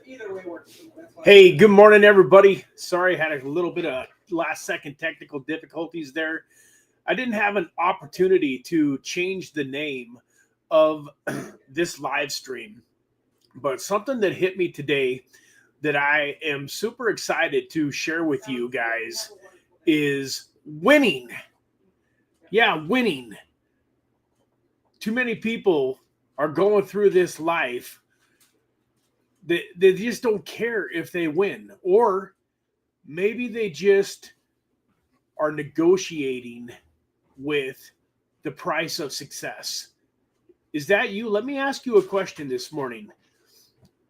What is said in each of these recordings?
Either way works. Hey, good morning, everybody. Sorry, I had a little bit of last-second technical difficulties there. I didn't have an opportunity to change the name of this live stream, but something that hit me today that I am super excited to share with you guys is winning. Yeah, winning. Too many people are going through this life. They just don't care if they win, or maybe they just are negotiating with the price of success. Is that you? Let me ask you a question this morning.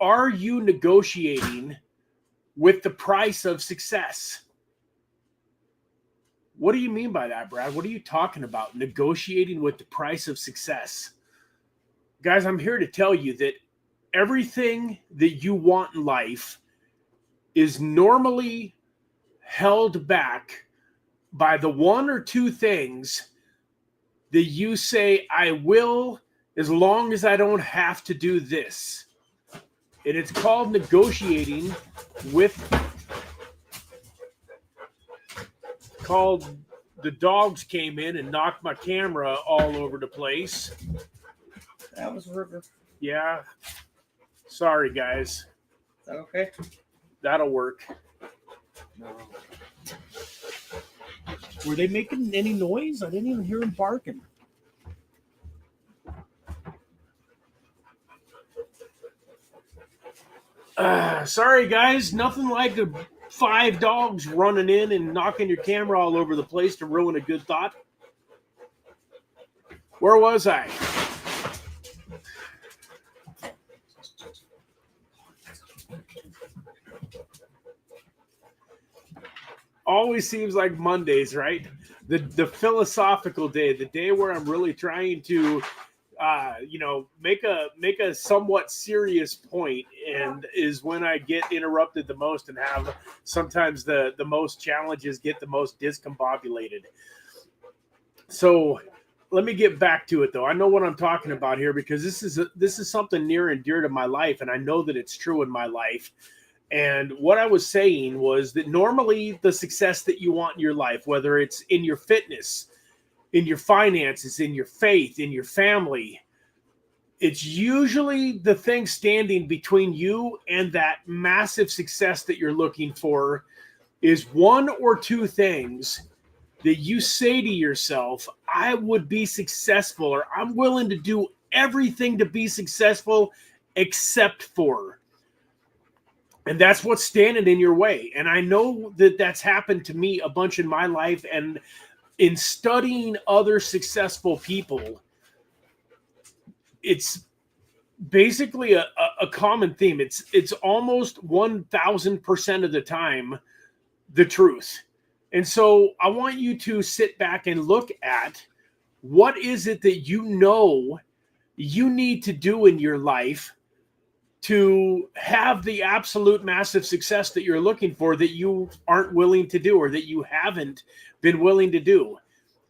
Are you negotiating with the price of success? What do you mean by that, Brad? What are you talking about? Negotiating with the price of success? Guys, I'm here to tell you that everything that you want in life is normally held back by the one or two things that you say, I will, as long as I don't have to do this. And it's called negotiating with, the dogs came in and knocked my camera all over the place. That was River. Yeah. Sorry, guys. Is that okay? That'll work. No. Were they making any noise? I didn't even hear them barking. Sorry, guys. Nothing like 5 dogs running in and knocking your camera all over the place to ruin a good thought. Where was I? Always seems like Mondays, right? The philosophical day, the day where I'm really trying to, make a somewhat serious point, and is when I get interrupted the most and have sometimes the most challenges, get the most discombobulated. So let me get back to it, though. I know what I'm talking about here because this is something near and dear to my life, and I know that it's true in my life. And what I was saying was that normally the success that you want in your life, whether it's in your fitness, in your finances, in your faith, in your family, it's usually the thing standing between you and that massive success that you're looking for is one or two things that you say to yourself, I would be successful, or I'm willing to do everything to be successful except for. And that's what's standing in your way. And I know that that's happened to me a bunch in my life. And in studying other successful people, it's basically a common theme. It's almost 1,000% of the time the truth. And so I want you to sit back and look at what is it that you know you need to do in your life to have the absolute massive success that you're looking for that you aren't willing to do, or that you haven't been willing to do.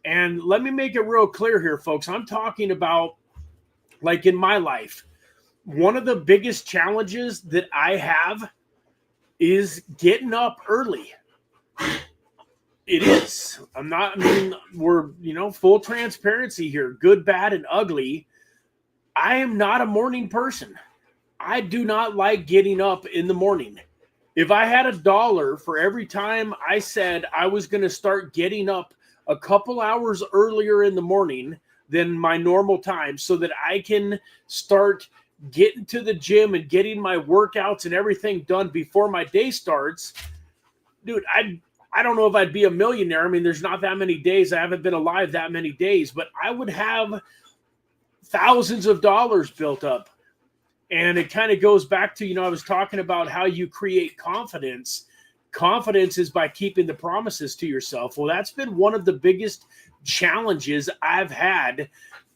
And let me make it real clear here, folks. I'm talking about, like in my life, one of the biggest challenges that I have is getting up early. It is. We're, full transparency here, good, bad, and ugly. I am not a morning person. I do not like getting up in the morning. If I had $1 for every time I said I was going to start getting up a couple hours earlier in the morning than my normal time so that I can start getting to the gym and getting my workouts and everything done before my day starts, dude, I don't know if I'd be a millionaire. I mean, there's not that many days. I haven't been alive that many days, but I would have thousands of dollars built up. And it kind of goes back to, I was talking about how you create confidence. Confidence is by keeping the promises to yourself. Well, that's been one of the biggest challenges I've had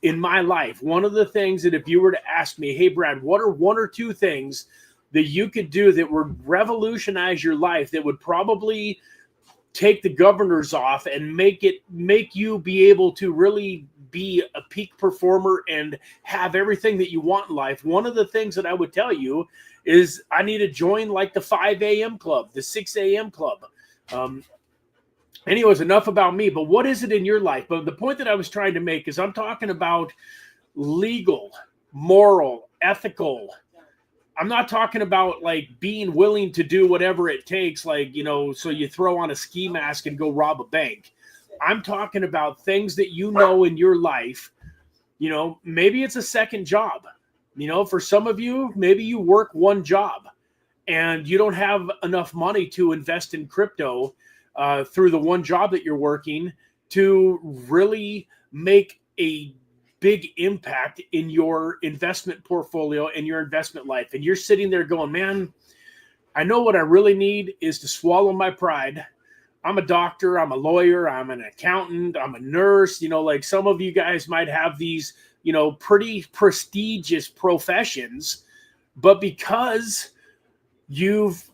in my life. One of the things that if you were to ask me, hey, Brad, what are one or two things that you could do that would revolutionize your life, that would probably take the governors off and make you be able to really be a peak performer and have everything that you want in life, one of the things that I would tell you is I need to join like the 5 a.m. club, the 6 a.m. club. Anyways, enough about me, but what is it in your life? But the point that I was trying to make is I'm talking about legal, moral, ethical. I'm not talking about like being willing to do whatever it takes, like, you know, so you throw on a ski mask and go rob a bank. I'm talking about things that you know in your life. You know, maybe it's a second job. You know, for some of you, maybe you work one job and you don't have enough money to invest in crypto through the one job that you're working to really make a big impact in your investment portfolio and your investment life. And you're sitting there going, man, I know what I really need is to swallow my pride. I'm a doctor, I'm a lawyer, I'm an accountant, I'm a nurse. You know, like some of you guys might have these, you know, pretty prestigious professions, but because you've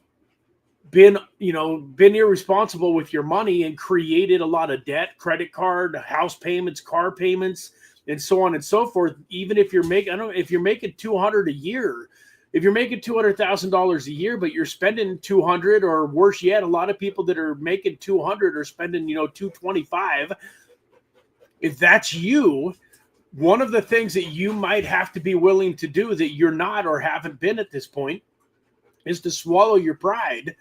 been irresponsible with your money and created a lot of debt, credit card, house payments, car payments, and so on and so forth. Even if you're making, if you're making $200 a year, if you're making $200,000 a year, but you're spending 200, or worse yet, a lot of people that are making 200 are spending, you know, 225. If that's you, one of the things that you might have to be willing to do that you're not or haven't been at this point is to swallow your pride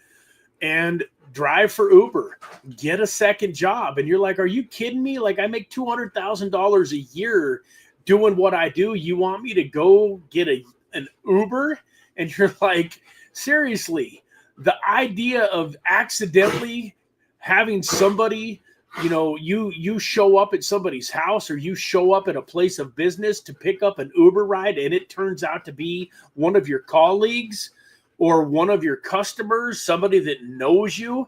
and drive for Uber, get a second job. And you're like, are you kidding me? Like, I make $200,000 a year doing what I do. You want me to go get an Uber? And you're like, seriously, the idea of accidentally having somebody, you know, you show up at somebody's house or you show up at a place of business to pick up an Uber ride, and it turns out to be one of your colleagues or one of your customers, somebody that knows you.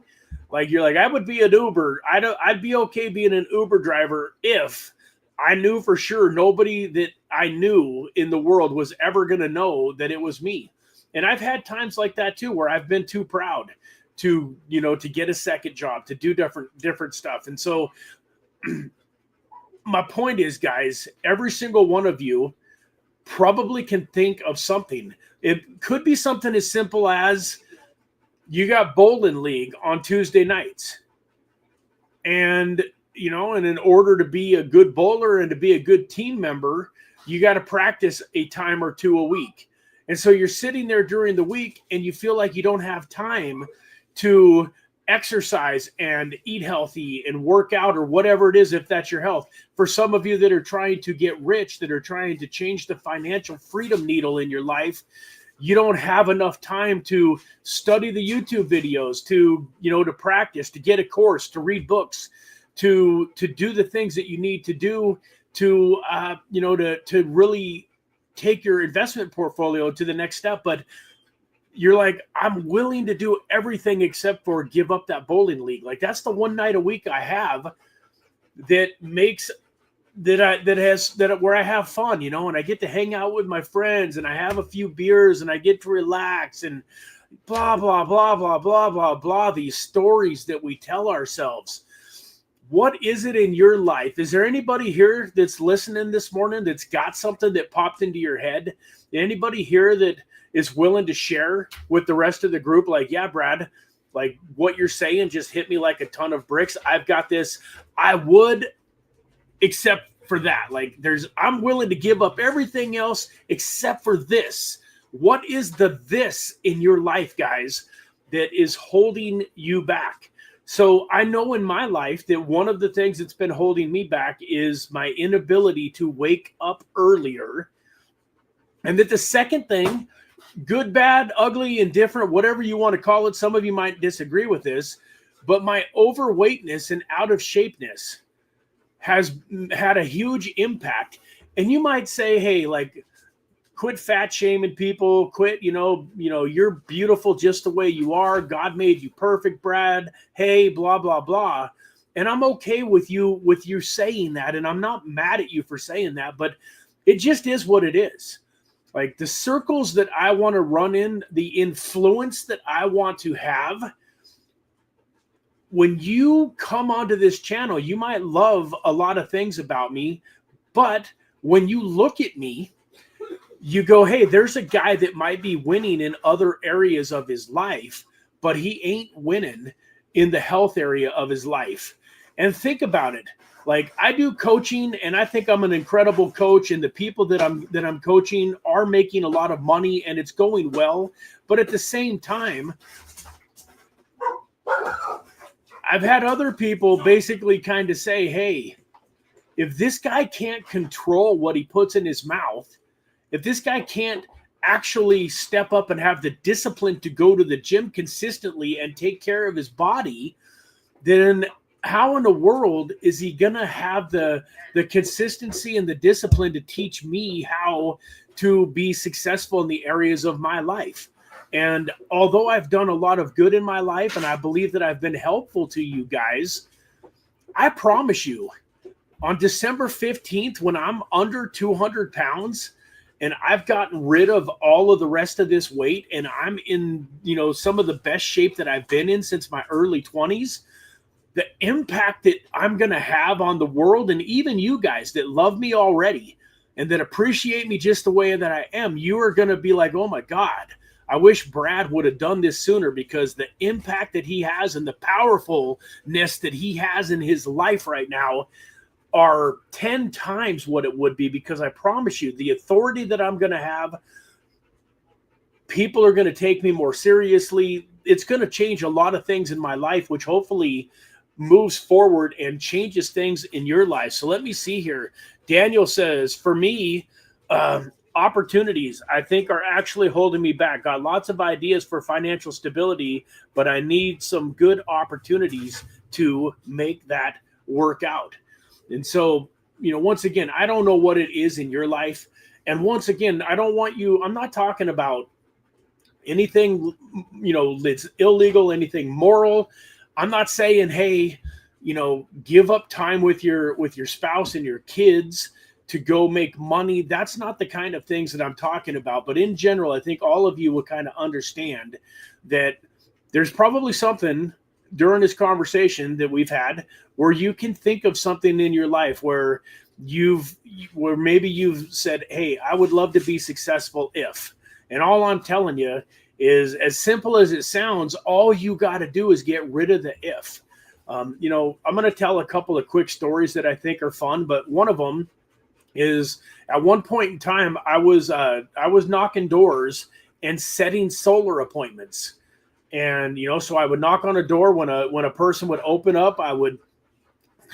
Like, you're like, I would be an Uber. I'd be okay being an Uber driver if I knew for sure nobody that I knew in the world was ever going to know that it was me. And I've had times like that too, where I've been too proud to, you know, to get a second job, to do different stuff. And so my point is, guys, every single one of you probably can think of something. It could be something as simple as you got bowling league on Tuesday nights. And, you know, and in order to be a good bowler and to be a good team member, you got to practice a time or two a week. And so you're sitting there during the week and you feel like you don't have time to exercise and eat healthy and work out or whatever it is, if that's your health. For some of you that are trying to get rich, that are trying to change the financial freedom needle in your life, you don't have enough time to study the YouTube videos, to, you know, to practice, to get a course, to read books, to do the things that you need to do to, you know, to really take your investment portfolio to the next step. But you're like, I'm willing to do everything except for give up that bowling league. Like, that's the one night a week I have that makes where I have fun, you know, and I get to hang out with my friends and I have a few beers and I get to relax and blah, blah, blah, blah, blah, blah, blah. These stories that we tell ourselves. What is it in your life? Is there anybody here that's listening this morning that's got something that popped into your head? Anybody here that is willing to share with the rest of the group? Like, yeah, Brad, like what you're saying just hit me like a ton of bricks. I've got this. I would, except for that. Like, I'm willing to give up everything else except for this. What is the this in your life, guys, that is holding you back? So I know in my life that one of the things that's been holding me back is my inability to wake up earlier. And that the second thing, good, bad, ugly, indifferent, whatever you want to call it, some of you might disagree with this, but my overweightness and out of shapeness has had a huge impact. And you might say, hey, like, quit fat shaming people, quit, you know, you're beautiful just the way you are. God made you perfect, Brad. Hey, blah, blah, blah. And I'm okay with you saying that. And I'm not mad at you for saying that, but it just is what it is. Like, the circles that I want to run in, the influence that I want to have. When you come onto this channel, you might love a lot of things about me, But when you look at me, you go, hey, there's a guy that might be winning in other areas of his life, but he ain't winning in the health area of his life. And think about it. Like, I do coaching, and I think I'm an incredible coach, and the people that I'm coaching are making a lot of money, and it's going well. But at the same time, I've had other people basically kind of say, hey, if this guy can't control what he puts in his mouth, if this guy can't actually step up and have the discipline to go to the gym consistently and take care of his body, then how in the world is he going to have the consistency and the discipline to teach me how to be successful in the areas of my life? And although I've done a lot of good in my life, and I believe that I've been helpful to you guys, I promise you, on December 15th, when I'm under 200 pounds, and I've gotten rid of all of the rest of this weight, and I'm in, some of the best shape that I've been in since my early 20s, the impact that I'm going to have on the world, and even you guys that love me already and that appreciate me just the way that I am, you are going to be like, oh my God, I wish Brad would have done this sooner, because the impact that he has and the powerfulness that he has in his life right now are 10 times what it would be, because I promise you, the authority that I'm going to have, people are going to take me more seriously. It's going to change a lot of things in my life, which hopefully moves forward and changes things in your life. So let me see here. Daniel says, for me, opportunities, I think, are actually holding me back. Got lots of ideas for financial stability, but I need some good opportunities to make that work out. And so, once again, I don't know what it is in your life. And once again, I'm not talking about anything, that's illegal, anything moral. I'm not saying, hey, give up time with your spouse and your kids to go make money. That's not the kind of things that I'm talking about. But in general, I think all of you will kind of understand that there's probably something during this conversation that we've had where you can think of something in your life where maybe you've said, hey, I would love to be successful if. And all I'm telling you is, as simple as it sounds, all you got to do is get rid of the if. I'm going to tell a couple of quick stories that I think are fun, but one of them is, at one point in time, I was knocking doors and setting solar appointments. And, so I would knock on a door. When a person would open up, I would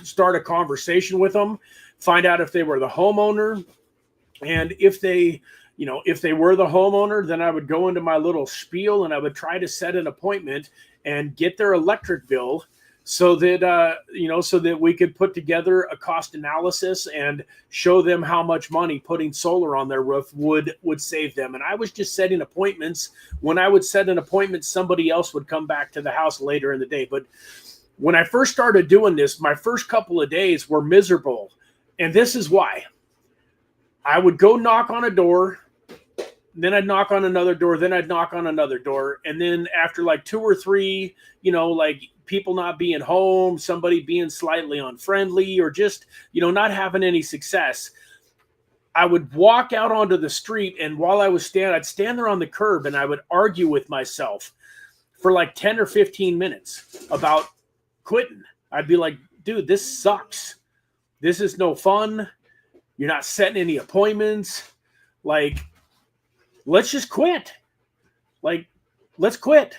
start a conversation with them, find out if they were the homeowner. And if they were the homeowner, then I would go into my little spiel and I would try to set an appointment and get their electric bill so that we could put together a cost analysis and show them how much money putting solar on their roof would save them. And I was just setting appointments. When I would set an appointment, somebody else would come back to the house later in the day. But when I first started doing this, my first couple of days were miserable. And this is why. I would go knock on a door, then I'd knock on another door, then I'd knock on another door. And then after like 2 or 3, like people not being home, somebody being slightly unfriendly, or just, not having any success, I would walk out onto the street. And while I'd stand there on the curb and I would argue with myself for like 10 or 15 minutes about quitting. I'd be like, dude, this sucks. This is no fun. You're not setting any appointments. Like, let's just quit. Like, let's quit.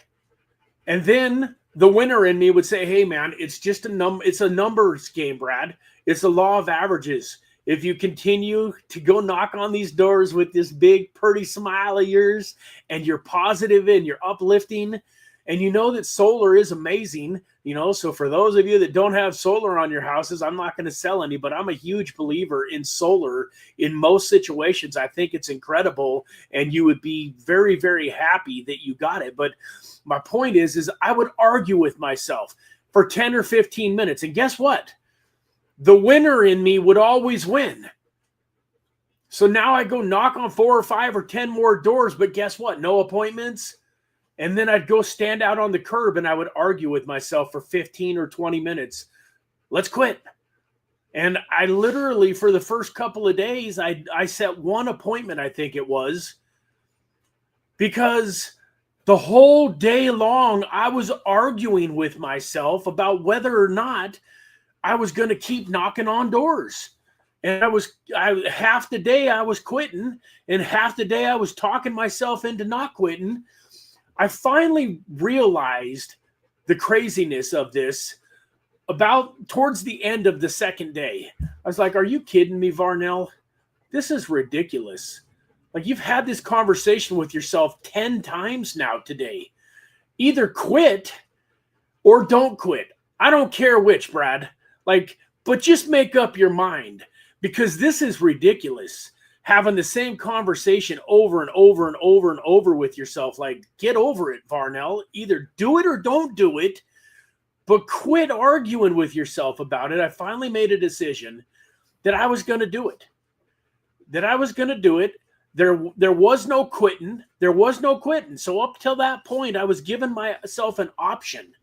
And then the winner in me would say, hey, man, it's just it's a numbers game, Brad. It's the law of averages. If you continue to go knock on these doors with this big, pretty smile of yours, and you're positive and you're uplifting, and you know that solar is amazing, so for those of you that don't have solar on your houses, I'm not going to sell any, but I'm a huge believer in solar in most situations. I think it's incredible, and you would be very, very happy that you got it. But my point is I would argue with myself for 10 or 15 minutes, and guess what? The winner in me would always win. So now I go knock on 4 or 5 or 10 more doors, but guess what? No appointments. And then I'd go stand out on the curb and I would argue with myself for 15 or 20 minutes. Let's quit. And I literally, for the first couple of days, I set one appointment, I think it was, because the whole day long I was arguing with myself about whether or not I was going to keep knocking on doors. And half the day I was quitting, and half the day I was talking myself into not quitting. I finally realized the craziness of this about towards the end of the second day. I was like, are you kidding me, Varnell? This is ridiculous. Like, you've had this conversation with yourself 10 times now today. Either quit or don't quit. I don't care which, Brad. Like, but just make up your mind, because this is ridiculous. Having the same conversation over and over and over and over with yourself. Like, get over it, Varnell. Either do it or don't do it, but quit arguing with yourself about it. I finally made a decision that I was going to do it. There was no quitting. There was no quitting. So up till that point, I was giving myself an option.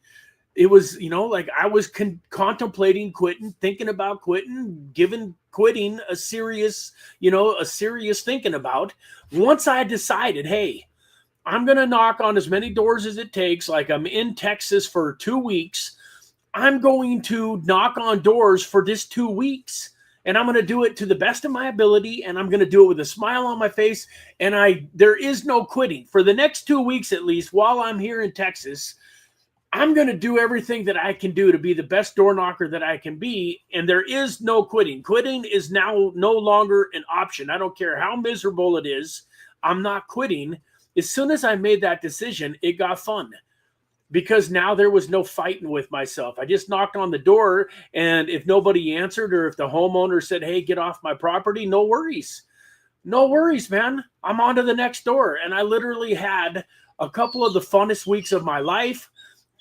It was, like I was contemplating quitting, thinking about quitting, giving quitting a serious thinking about. Once I decided, hey, I'm going to knock on as many doors as it takes. Like, I'm in Texas for 2 weeks. I'm going to knock on doors for this 2 weeks. And I'm going to do it to the best of my ability, and I'm going to do it with a smile on my face. And there is no quitting. For the next 2 weeks, at least, while I'm here in Texas, I'm going to do everything that I can do to be the best door knocker that I can be. And there is no quitting. Quitting is now no longer an option. I don't care how miserable it is. I'm not quitting. As soon as I made that decision, it got fun. Because now there was no fighting with myself. I just knocked on the door, and if nobody answered, or if the homeowner said, hey, get off my property, no worries. No worries, man. I'm on to the next door. And I literally had a couple of the funnest weeks of my life.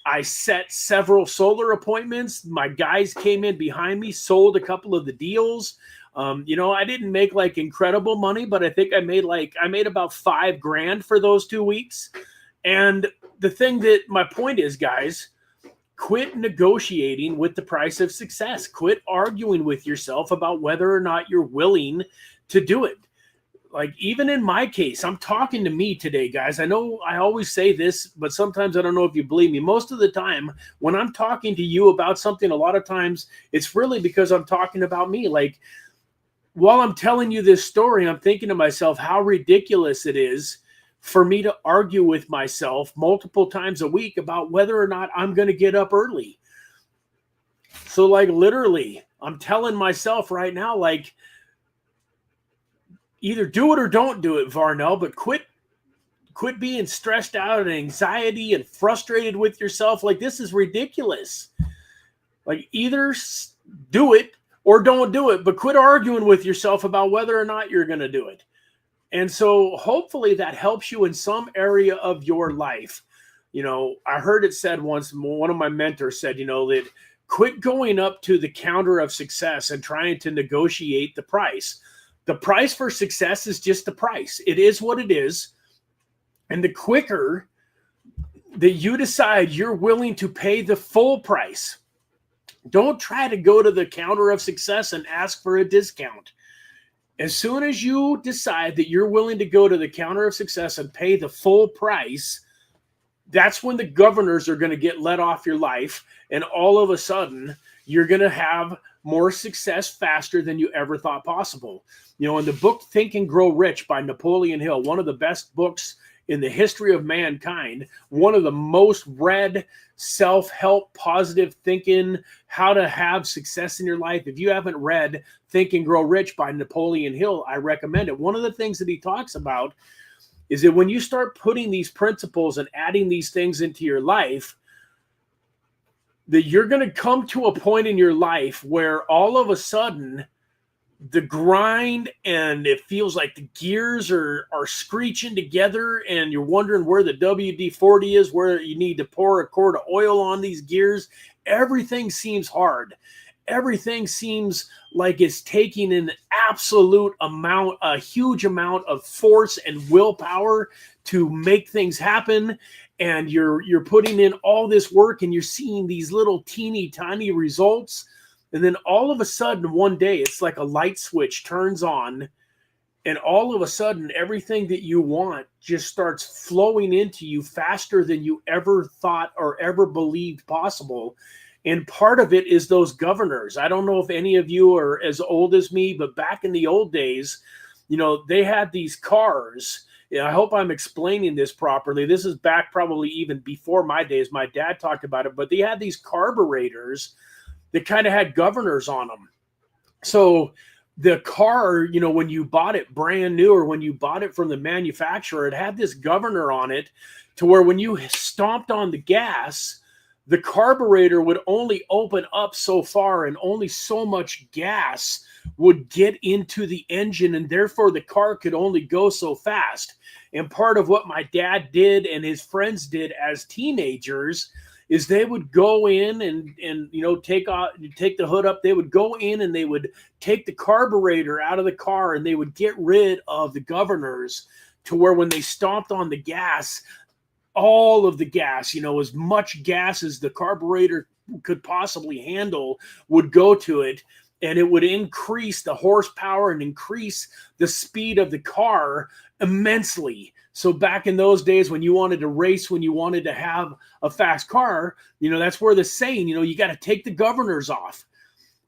I set several solar appointments. My guys came in behind me, sold a couple of the deals. I didn't make like incredible money, but I think I made about $5,000 for those 2 weeks. And the thing that my point is, guys, quit negotiating with the price of success. Quit arguing with yourself about whether or not you're willing to do it. Like, even in my case, I'm talking to me today, guys. I know I always say this, but sometimes I don't know if you believe me. Most of the time, when I'm talking to you about something, a lot of times it's really because I'm talking about me. Like, while I'm telling you this story, I'm thinking to myself how ridiculous it is for me to argue with myself multiple times a week about whether or not I'm going to get up early. So, like, literally, I'm telling myself right now, like, either do it or don't do it, Varnell, but quit being stressed out and anxiety and frustrated with yourself. Like, this is ridiculous. Like, either do it or don't do it, but quit arguing with yourself about whether or not you're going to do it. And so hopefully that helps you in some area of your life. I heard it said once, one of my mentors said, that quit going up to the counter of success and trying to negotiate the price. The price for success is just the price. It is what it is. And the quicker that you decide you're willing to pay the full price, don't try to go to the counter of success and ask for a discount. As soon as you decide that you're willing to go to the counter of success and pay the full price, that's when the governors are going to get let off your life. And all of a sudden, you're going to have more success faster than you ever thought possible. In the book Think and Grow Rich by Napoleon Hill, one of the best books in the history of mankind, one of the most read self-help, positive thinking, how to have success in your life. If you haven't read Think and Grow Rich by Napoleon Hill, I recommend it. One of the things that he talks about is that when you start putting these principles and adding these things into your life, that you're going to come to a point in your life where all of a sudden the grind, and it feels like the gears are screeching together, and you're wondering where the WD-40 is, where you need to pour a quart of oil on these gears. Everything seems hard. Everything seems like it's taking an a huge amount of force and willpower to make things happen. And you're putting in all this work, and you're seeing these little teeny tiny results. And then all of a sudden, one day, it's like a light switch turns on, and all of a sudden, everything that you want just starts flowing into you faster than you ever thought or ever believed possible. And part of it is those governors. I don't know if any of you are as old as me, but back in the old days, they had these cars. I hope I'm explaining this properly. This is back probably even before my days. My dad talked about it, but they had these carburetors that kind of had governors on them. So the car, when you bought it brand new or when you bought it from the manufacturer, it had this governor on it to where when you stomped on the gas, the carburetor would only open up so far and only so much gas would get into the engine, and therefore the car could only go so fast. And part of what my dad did and his friends did as teenagers is they would go in and take the hood up. They would go in and they would take the carburetor out of the car and they would get rid of the governors to where when they stomped on the gas, all of the gas, as much gas as the carburetor could possibly handle would go to it, and it would increase the horsepower and increase the speed of the car immensely. So back in those days when you wanted to race, when you wanted to have a fast car, that's where the saying, you got to take the governors off.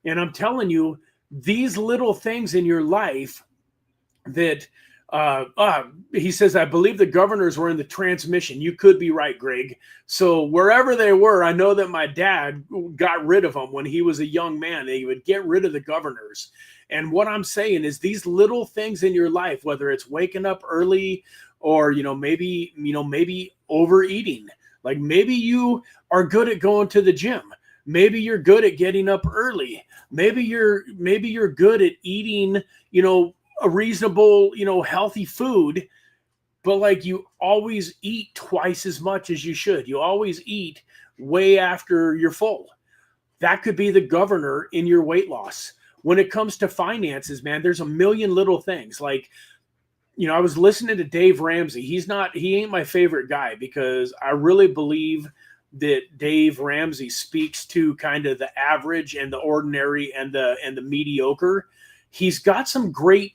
And I'm telling you, these little things in your life that he says, I believe the governors were in the transmission. You could be right, Greg. So wherever they were, I know that my dad got rid of them when he was a young man. They would get rid of the governors. And what I'm saying is these little things in your life, whether it's waking up early or, maybe overeating, like maybe you are good at going to the gym. Maybe you're good at getting up early. Maybe you're good at eating, a reasonable, healthy food, but like you always eat twice as much as you should. You always eat way after you're full. That could be the governor in your weight loss. When it comes to finances, man, there's a million little things. Like, I was listening to Dave Ramsey. He ain't my favorite guy because I really believe that Dave Ramsey speaks to kind of the average and the ordinary and the mediocre. He's got some great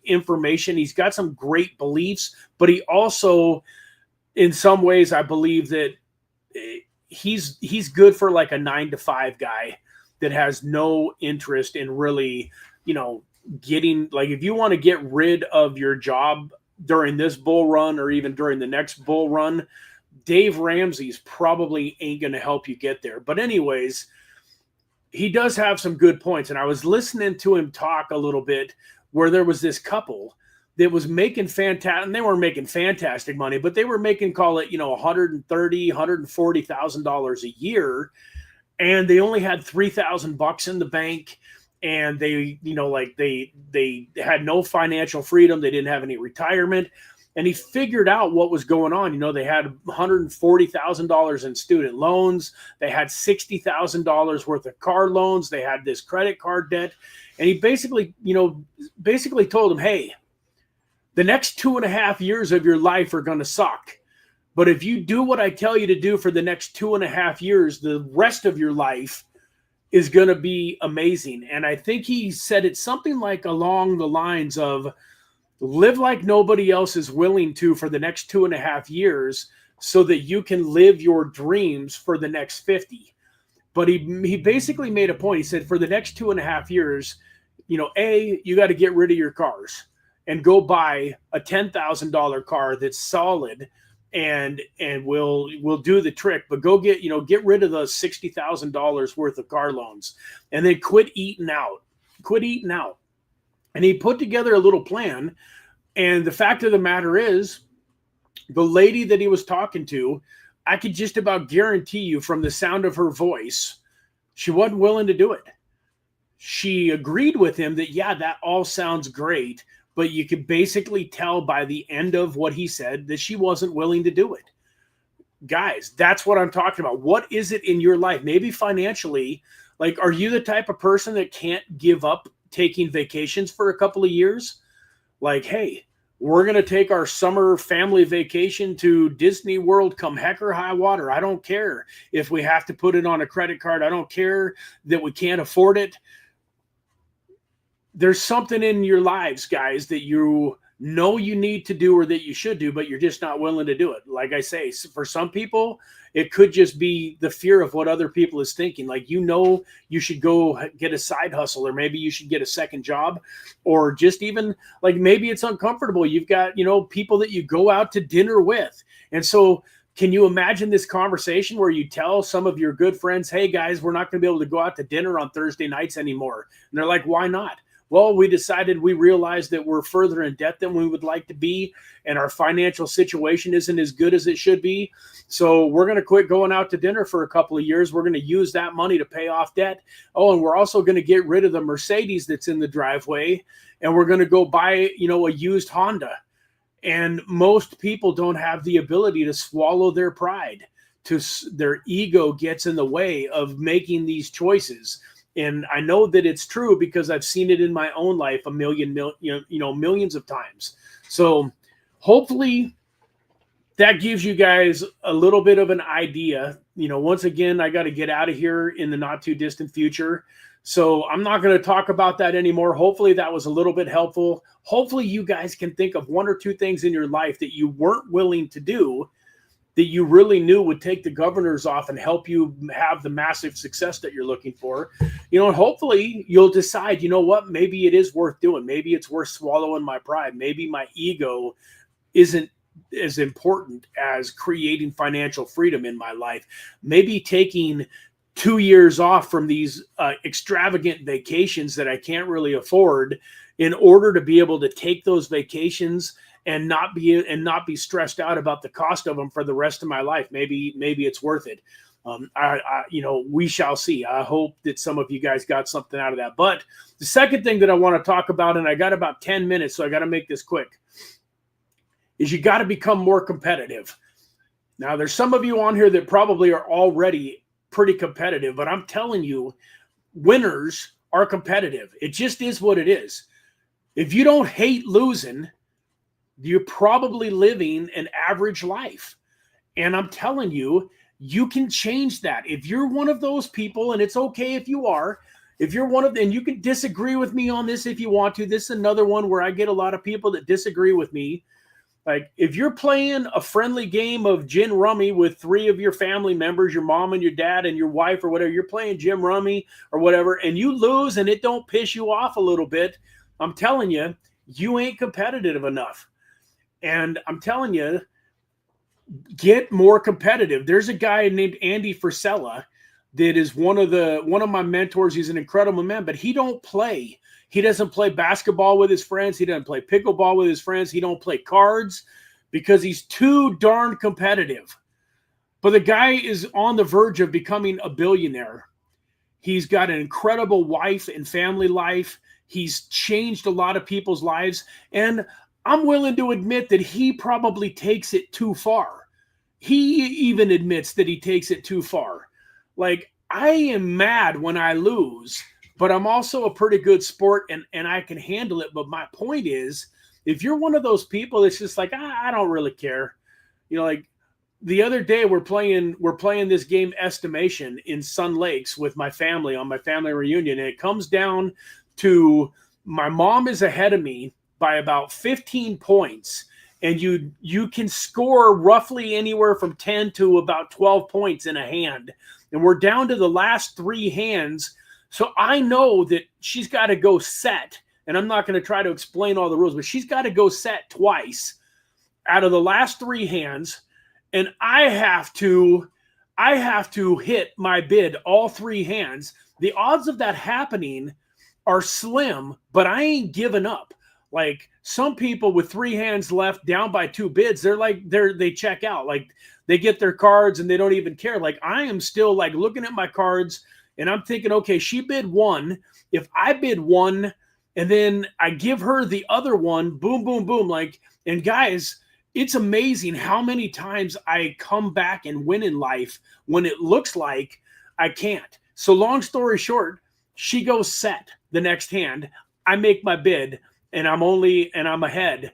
information. He's got some great beliefs, but he also, in some ways, I believe that he's good for like a 9-to-5 guy that has no interest in really, getting, like, if you want to get rid of your job during this bull run or even during the next bull run, Dave Ramsey's probably ain't going to help you get there. But anyways, he does have some good points. And I was listening to him talk a little bit where there was this couple that was making fantastic, and they weren't making fantastic money, but they were making, call it, $130,000, $140,000 a year. And they only had $3,000 in the bank. And they, they had no financial freedom. They didn't have any retirement. And he figured out what was going on. They had $140,000 in student loans. They had $60,000 worth of car loans. They had this credit card debt. And he basically told him, hey, the next 2.5 years of your life are going to suck. But if you do what I tell you to do for the next 2.5 years, the rest of your life is going to be amazing. And I think he said it something like along the lines of, live like nobody else is willing to for the next 2.5 years so that you can live your dreams for the next 50. But he basically made a point. He said, for the next 2.5 years, you got to get rid of your cars and go buy a $10,000 car that's solid and will do the trick. But go get rid of the $60,000 worth of car loans and then quit eating out. And he put together a little plan. And the fact of the matter is, the lady that he was talking to, I could just about guarantee you from the sound of her voice, she wasn't willing to do it. She agreed with him that, yeah, that all sounds great, but you could basically tell by the end of what he said that she wasn't willing to do it. Guys, that's what I'm talking about. What is it in your life? Maybe financially, like, are you the type of person that can't give up taking vacations for a couple of years? Like, hey, We're going to take our summer family vacation to Disney World come heck or high water. I don't care if we have to put it on a credit card. I don't care that we can't afford it. There's something in your lives, guys, that you know you need to do or that you should do, but you're just not willing to do it. Like I say, for some people, it could just be the fear of what other people is thinking. Like, you know, you should go get a side hustle, or maybe you should get a second job, or just even like maybe it's uncomfortable. You've got, you know, people that you go out to dinner with. And so can you imagine this conversation where you tell some of your good friends, hey guys, we're not going to be able to go out to dinner on Thursday nights anymore. And they're like, why not? Well, we realized that we're further in debt than we would like to be, and our financial situation isn't as good as it should be. So we're going to quit going out to dinner for a couple of years. We're going to use that money to pay off debt. Oh, and we're also going to get rid of the Mercedes that's in the driveway, and we're going to go buy, you know, a used Honda. And most people don't have the ability to swallow their pride. Their ego gets in the way of making these choices. And I know that it's true because I've seen it in my own life millions of times. So hopefully that gives you guys a little bit of an idea. You know, once again, I got to get out of here in the not too distant future. So I'm not going to talk about that anymore. Hopefully that was a little bit helpful. Hopefully you guys can think of one or two things in your life that you weren't willing to do that you really knew would take the governors off and help you have the massive success that you're looking for. You know, and hopefully you'll decide, you know what, maybe it is worth doing. Maybe it's worth swallowing my pride. Maybe my ego isn't as important as creating financial freedom in my life. Maybe taking 2 years off from these extravagant vacations that I can't really afford in order to be able to take those vacations and not be stressed out about the cost of them for the rest of my life. Maybe it's worth it. We shall see. I hope that some of you guys got something out of that. But the second thing that I want to talk about, and I got about 10 minutes, so I got to make this quick, is you got to become more competitive. Now, there's some of you on here that probably are already pretty competitive, but I'm telling you, winners are competitive. It just is what it is. If you don't hate losing, you're probably living an average life. And I'm telling you, you can change that. If you're one of those people, and it's okay if you are, if you're one of them, and you can disagree with me on this if you want to. This is another one where I get a lot of people that disagree with me. Like, if you're playing a friendly game of gin rummy with 3 of your family members, your mom and your dad and your wife or whatever, you're playing gin rummy or whatever, and you lose and it don't piss you off a little bit, I'm telling you, you ain't competitive enough. And I'm telling you, get more competitive. There's a guy named Andy Frisella that is one of my mentors. He's an incredible man, but he don't play. He doesn't play basketball with his friends. He doesn't play pickleball with his friends. He don't play cards because he's too darn competitive. But the guy is on the verge of becoming a billionaire. He's got an incredible wife and family life. He's changed a lot of people's lives. And I'm willing to admit that he probably takes it too far. He even admits that he takes it too far. Like, I am mad when I lose, but I'm also a pretty good sport and I can handle it. But my point is, if you're one of those people that's just like, I don't really care. You know, like the other day we're playing this game Estimation in Sun Lakes with my family on my family reunion. And it comes down to my mom is ahead of me by about 15 points. And you can score roughly anywhere from 10 to about 12 points in a hand. And we're down to the last 3 hands. So I know that she's got to go set. And I'm not going to try to explain all the rules, but she's got to go set twice out of the last 3 hands. And I have to hit my bid all 3 hands. The odds of that happening are slim, but I ain't giving up. Like, some people with 3 hands left down by 2 bids, they check out. Like, they get their cards and they don't even care. Like, I am still like looking at my cards and I'm thinking, okay, she bid 1. If I bid 1 and then I give her the other one, boom, boom, boom. Like, and guys, it's amazing how many times I come back and win in life when it looks like I can't. So long story short, she goes set the next hand. I make my bid and I'm ahead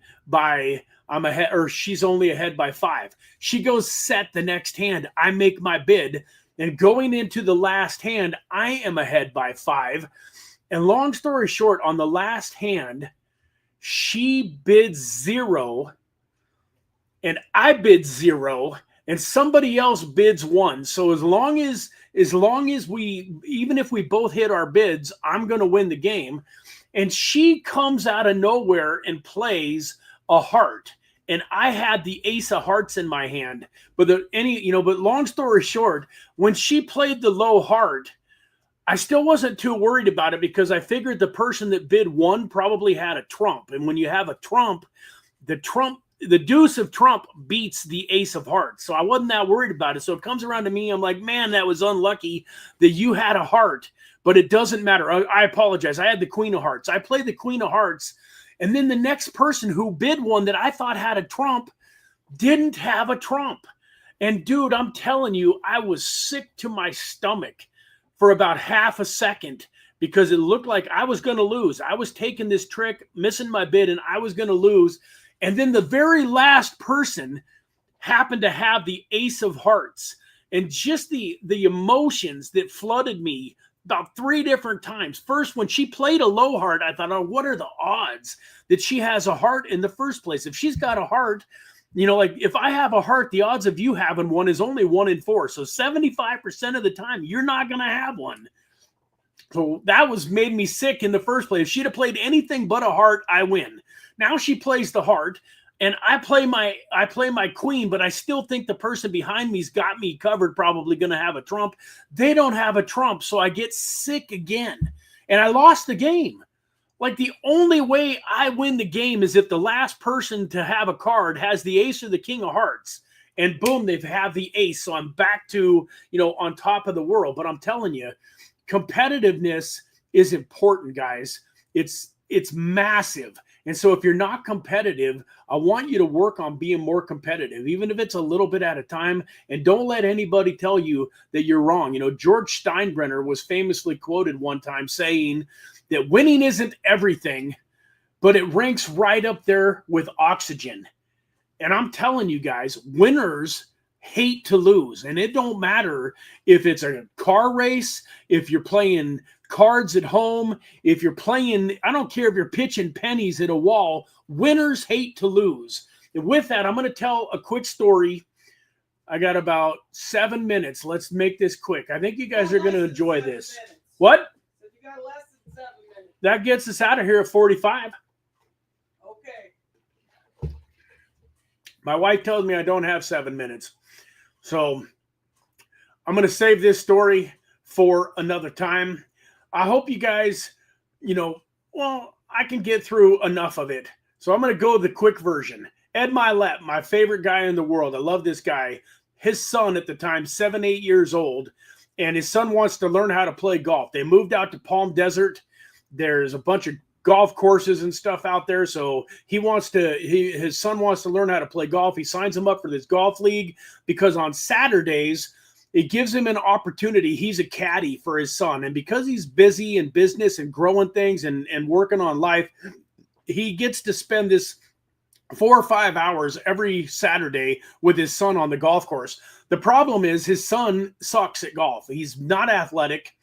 or she's only ahead by 5. She goes set the next hand. I make my bid, and going into the last hand, I am ahead by 5. And long story short, on the last hand, she bids 0, and I bid 0, and somebody else bids 1. So as long as we, even if we both hit our bids, I'm going to win the game. And she comes out of nowhere and plays a heart, and I had the ace of hearts in my hand. But but long story short, when she played the low heart, I still wasn't too worried about it, because I figured the person that bid 1 probably had a trump. And when you have a trump, the deuce of trump beats the ace of hearts. So I wasn't that worried about it. So it comes around to me, I'm like, man, that was unlucky that you had a heart, but it doesn't matter. I apologize. I had the queen of hearts. I played the queen of hearts. And then the next person who bid 1 that I thought had a trump didn't have a trump. And dude, I'm telling you, I was sick to my stomach for about half a second, because it looked like I was going to lose. I was taking this trick, missing my bid, and I was going to lose. And then the very last person happened to have the ace of hearts. And just the emotions that flooded me about 3 different times. First, when she played a low heart, I thought, oh, what are the odds that she has a heart in the first place? If she's got a heart, like if I have a heart, the odds of you having one is only 1 in 4. So 75% of the time, you're not going to have one. So that made me sick in the first place. If she'd have played anything but a heart, I win. Now she plays the heart, and I play my queen, but I still think the person behind me's got me covered, probably going to have a trump. They don't have a trump, so I get sick again, and I lost the game. Like, the only way I win the game is if the last person to have a card has the ace or the king of hearts, and boom, they have the ace. So I'm back to, on top of the world. But I'm telling you, competitiveness is important, guys. It's massive. And so if you're not competitive, I want you to work on being more competitive, even if it's a little bit at a time. And don't let anybody tell you that you're wrong. George Steinbrenner was famously quoted one time saying that winning isn't everything, but it ranks right up there with oxygen. And I'm telling you guys, winners hate to lose. And it don't matter if it's a car race, if you're playing cards at home, if you're playing, I don't care if you're pitching pennies at a wall, winners hate to lose. And with that, I'm going to tell a quick story. I got about 7 minutes. Let's make this quick. I think you guys are going to enjoy this. What? So you got less than 7 minutes. That gets us out of here at 45. Okay. My wife tells me I don't have 7 minutes. So I'm going to save this story for another time. I hope you guys, I can get through enough of it. So I'm going to go the quick version. Ed Milet, my favorite guy in the world. I love this guy. His son at the time, 7, 8 years old, and his son wants to learn how to play golf. They moved out to Palm Desert. There's a bunch of golf courses and stuff out there. So his son wants to learn how to play golf. He signs him up for this golf league because on Saturdays, it gives him an opportunity. He's a caddy for his son. And because he's busy in business and growing things and working on life, he gets to spend this 4 or 5 hours every Saturday with his son on the golf course. The problem is his son sucks at golf. He's not athletic.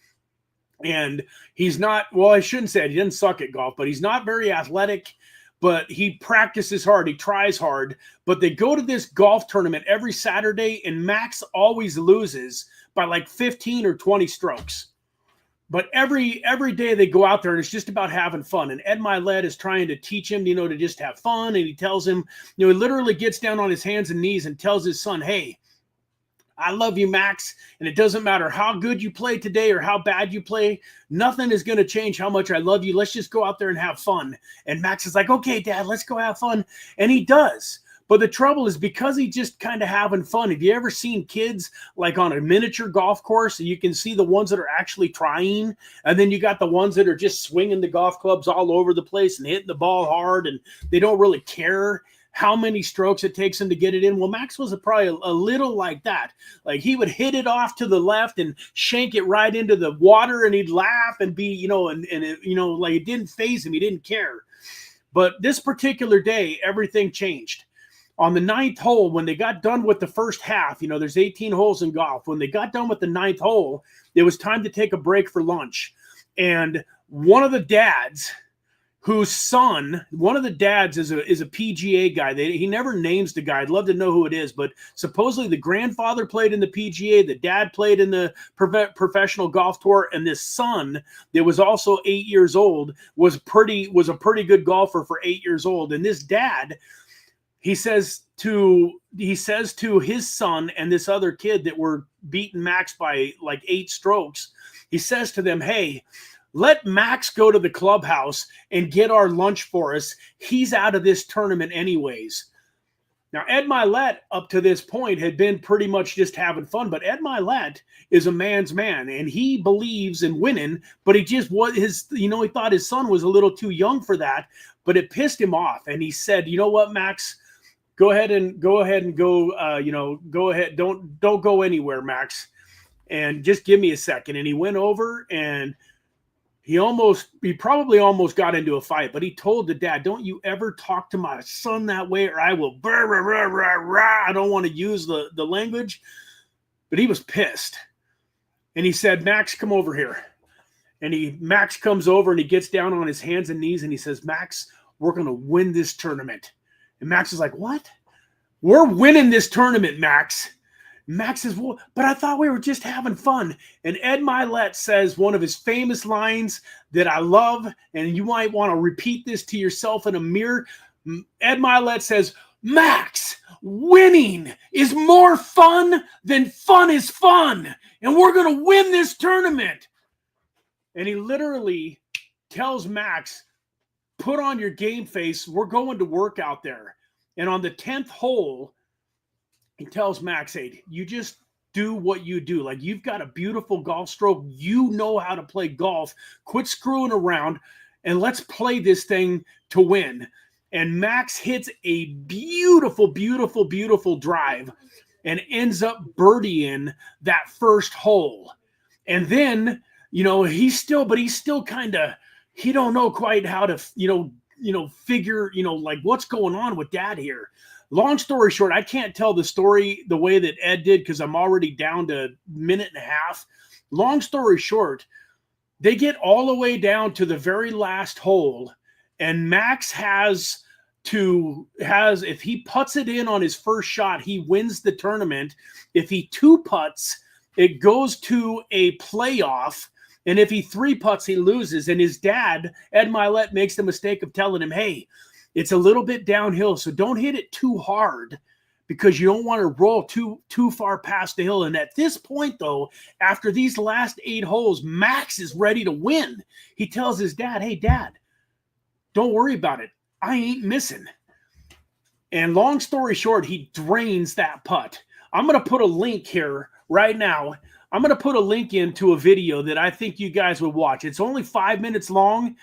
And he's not, well, I shouldn't say it. He didn't suck at golf, but he's not very athletic. But he practices hard. He tries hard. But they go to this golf tournament every Saturday, and Max always loses by like 15 or 20 strokes. But every day they go out there, and it's just about having fun. And Ed Milet is trying to teach him, to just have fun. And he tells him, he literally gets down on his hands and knees and tells his son, hey, I love you, Max, and it doesn't matter how good you play today or how bad you play. Nothing is going to change how much I love you. Let's just go out there and have fun. And Max is like, okay, Dad, let's go have fun. And he does. But the trouble is because he's just kind of having fun. Have you ever seen kids like on a miniature golf course? And you can see the ones that are actually trying. And then you got the ones that are just swinging the golf clubs all over the place and hitting the ball hard. And they don't really care how many strokes it takes him to get it in. Well, Max was probably a little like that. Like he would hit it off to the left and shank it right into the water, and he'd laugh and be, like it didn't faze him. He didn't care. But this particular day, everything changed. On the 9th hole, when they got done with the first half, you know, there's 18 holes in golf. When they got done with the 9th hole, it was time to take a break for lunch. And one of the dads, whose son, one of the dads is a PGA guy. He never names the guy. I'd love to know who it is, but supposedly the grandfather played in the PGA, the dad played in the professional golf tour, and this son that was also 8 years old was a pretty good golfer for 8 years old. And this dad, he says to his son and this other kid that were beating Max by like 8 strokes, he says to them, "Hey, let Max go to the clubhouse and get our lunch for us. He's out of this tournament anyways." Now, Ed Milet, up to this point, had been pretty much just having fun, but Ed Milet is a man's man, and he believes in winning, but he just he thought his son was a little too young for that, but it pissed him off, and he said, "You know what, Max? Go ahead and go. Go ahead. Don't go anywhere, Max, and just give me a second." And he went over and he probably almost got into a fight, but he told the dad, "Don't you ever talk to my son that way, or I will brr, rah, rah, rah, rah." I don't want to use the language, but he was pissed. And he said, "Max, come over here." And Max comes over and he gets down on his hands and knees and he says, "Max, we're going to win this tournament." And Max is like, "What? We're winning this tournament, Max." Max says, "Well, but I thought we were just having fun." And Ed Milet says one of his famous lines that I love, and you might want to repeat this to yourself in a mirror. Ed Milet says, "Max, winning is more fun than fun is fun, and we're going to win this tournament." And he literally tells Max, "Put on your game face. We're going to work out there." And on the 10th hole, he tells Max, "Hey, you just do what you do. Like, you've got a beautiful golf stroke. You know how to play golf. Quit screwing around, and let's play this thing to win." And Max hits a beautiful, beautiful, beautiful drive and ends up birdieing that first hole. And then, he's still kind of, he don't know quite how to, figure, like what's going on with dad here. Long story short, I can't tell the story the way that Ed did because I'm already down to a minute and a half. Long story short, they get all the way down to the very last hole, and Max if he putts it in on his first shot, he wins the tournament. If he 2-putts, it goes to a playoff. And if he 3-putts, he loses. And his dad, Ed Milet, makes the mistake of telling him, "Hey, it's a little bit downhill, so don't hit it too hard because you don't want to roll too far past the hill." And at this point, though, after these last 8 holes, Max is ready to win. He tells his dad, "Hey, Dad, don't worry about it. I ain't missing." And long story short, he drains that putt. I'm going to put a link here right now. I'm going to put a link into a video that I think you guys would watch. It's only 5 minutes long,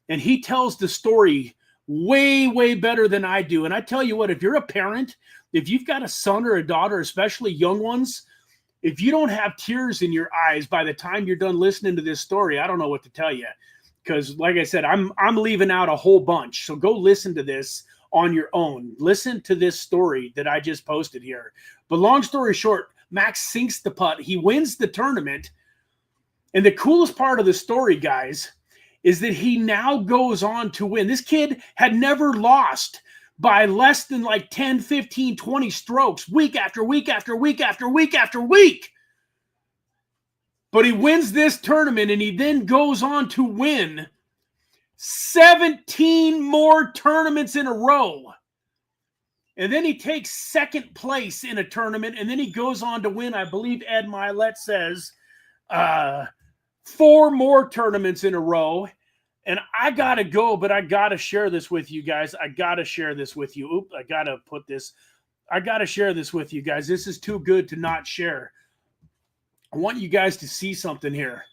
and he tells the story way, way better than I do. And I tell you what, if you're a parent, if you've got a son or a daughter, especially young ones, if you don't have tears in your eyes by the time you're done listening to this story, I don't know what to tell you. Because like I said, I'm leaving out a whole bunch. So go listen to this on your own. Listen to this story that I just posted here. But long story short, Max sinks the putt. He wins the tournament. And the coolest part of the story, guys, is that he now goes on to win. This kid had never lost by less than like 10, 15, 20 strokes week after week after week after week after week. But he wins this tournament, and he then goes on to win 17 more tournaments in a row. And then he takes second place in a tournament, and then he goes on to win, I believe Ed Milet says, 4 more tournaments in a row. And I got to go, but I got to share this with you guys. I got to share this with you. Oop, I got to share this with you guys. This is too good to not share. I want you guys to see something here.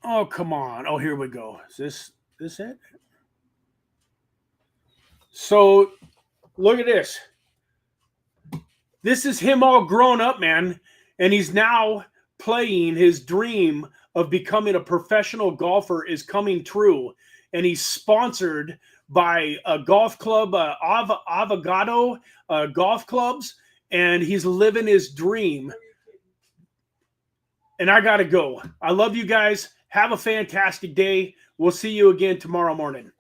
Oh, come on. Oh, here we go. Is this it? So look at this. This is him all grown up, man. And he's now playing. His dream of becoming a professional golfer is coming true. And he's sponsored by a golf club, Avogado golf clubs. And he's living his dream. And I got to go. I love you guys. Have a fantastic day. We'll see you again tomorrow morning.